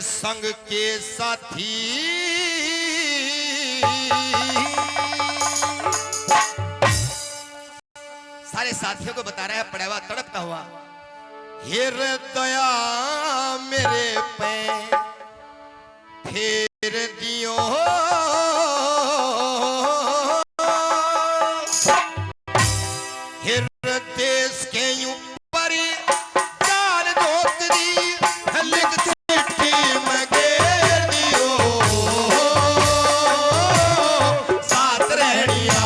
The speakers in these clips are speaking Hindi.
संग के साथी सारे साथियों को बता रहा है पड़ेवा तड़पता हुआ, हेर दया मेरे पे फेर दियो, हेर देश के ऊपर जान धोकरी लिख चिट्ठी में घेर दियो, साथ रहनिया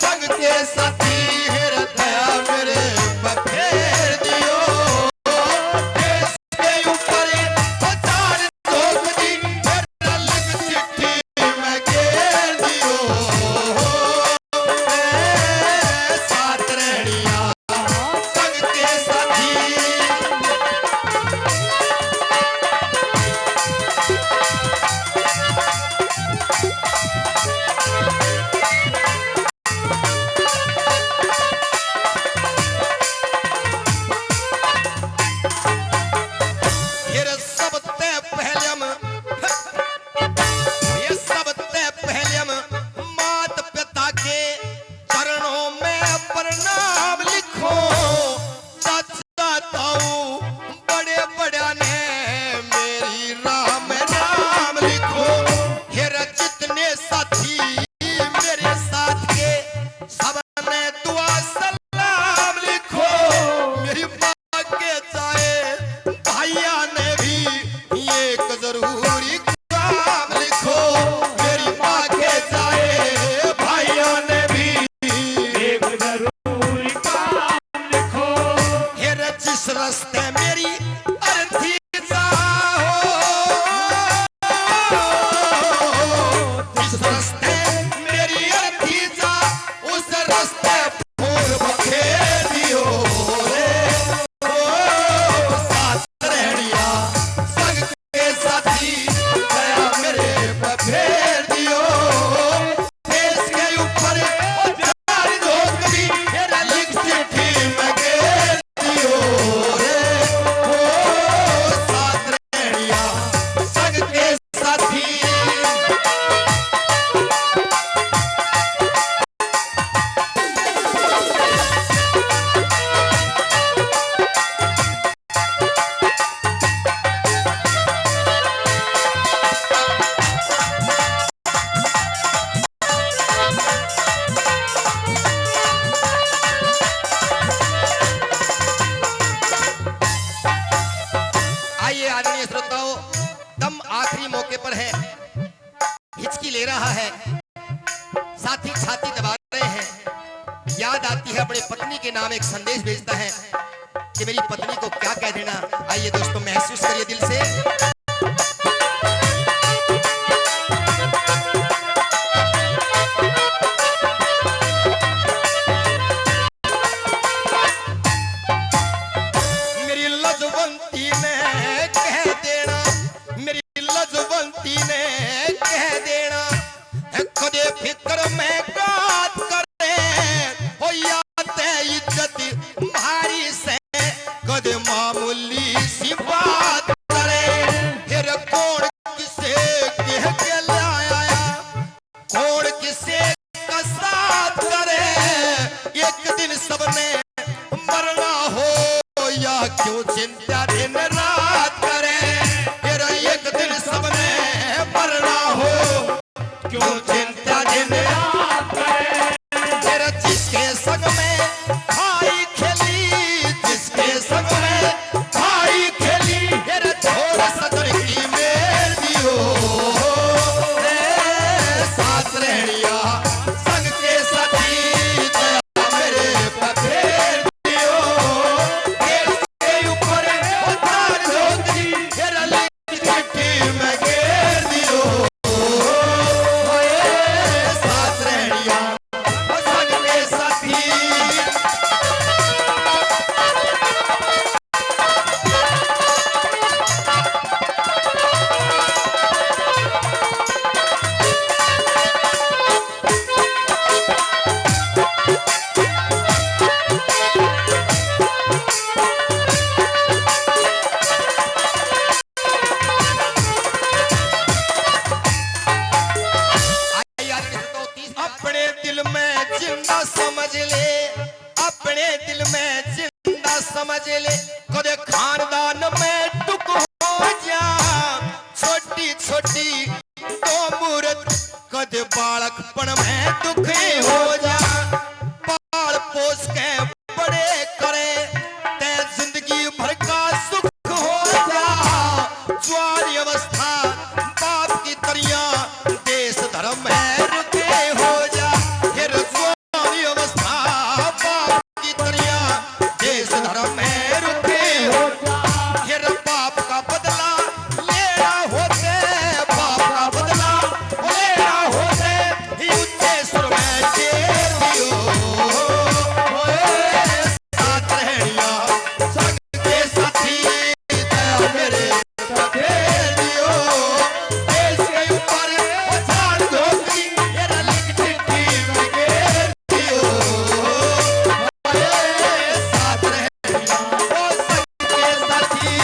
संग के साथी हेर दया मेरे पे फेर दियो, देश के ऊपर जान धोकरी लिख चिट्ठी में घेर दियो, साथ रहनिया संग के साथी। फिर सबते पहलम ये सबते पहलम मात पिता के चरणों में प्रणाम लिखो, चाचा ताऊ बड़े बड़ा ने मेरी राह में नाम लिखो, हेर जितने साथी मेरे साथ के सबने दुआ सलाम लिखो, मेरी माँ के चाहे भाइया ने भी एक जरूरी काम लिखो, मेरी माँ के चाहे भाइयों ने भी एक जरूरी काम लिखो। हेर जिस रास्ते मेरी अर्थी जाओ, जिस रास्ते मेरी अर्थी जा उस रास्ते फूल बखेर दियो रे, ओ साथ रहनिया संग के साथी दया मेरे पे फेर दियो, देश के ऊपर जान धोकरी हेरा लिख चिट्ठी में घेर दियो रे, ओ साथ रहनिया संग के साथी। आइए आदरणीय श्रोताओं, दम आखिरी मौके पर है, हिचकी ले रहा है, साथी छाती दबा रहे हैं, याद आती है अपनी पत्नी के नाम एक संदेश भेजता है कि मेरी पत्नी को क्या कह देना। आइए दोस्तों महसूस करिए दिल से। मेरी लजवंती ने कह देना, मेरी लजवंती ने कह देना, खुदे फिक्र में बात करे, हो याद है इज्जत भारी से, कदे मामूली सी बात करे, फिर कौन किसे कह के लाया, कौन किसे का साथ करे, एक दिन सबने मरना हो या क्यों चिंता दिन रात करे, फिर एक दिन सबने मरना हो क्यों चिंता दिन रात करे, फिर जिसके संग में भाई खेली, जिसके संग में भाई खेली, फिर छोड़ सदर की मेल दियो रे, साथ रहनिया संग के साथी दया मेरे पे फेर दियो, देश के ऊपर समझ ले, अपने दिल में जिंदा समझ ले, कदे खानदान में दुख हो जा, छोटी छोटी तो मूर्त कदे बालकपन में दुखी हो जा, पाल पोस के बड़े करे ते जिंदगी भर का सुख हो जा, ज्वारी अवस्था बाप की तरिया देश धर्म है रुके हो जा, फिर ज्वारी अवस्था बाप की तरिया देश धर्म है रुके हो जा, फिर बाप का बदला लेना होते, बाप का बदला लेना होते, ऊंचे सुर में शेर दियो, ओए साथ रहनिया संग के साथी दया मेरे फेर दियो, देश के ऊपर वो झाड़ धोती मेरा लिख चिट्ठी में घेर दियो, ओए साथ रहनिया वो संग के साथी।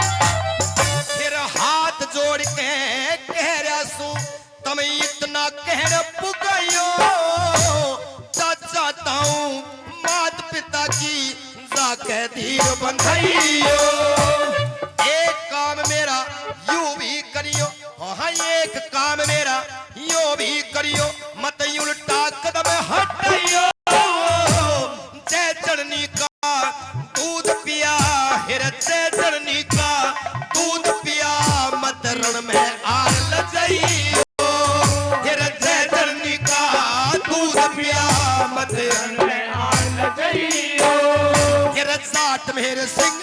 फिर हाथ जोड़ के कह रहा सू तुम इतना कहर पुगयो, चाहता हूँ मात पिता की जाके धीर बंधइयो, एक काम मेरा यूं भी करियो, हाँ एक काम मेरा यूं भी करियो, मत उल्टा कदम हटियो, जय चढ़नी का दूध पिया, हिर जय चढ़नी का दूध पिया, मत रण में आर लजाइयो, हिर जय चढ़नी का दूध पिया, मत रण में आर लजाइयो, हिर साठ मेरे सिंह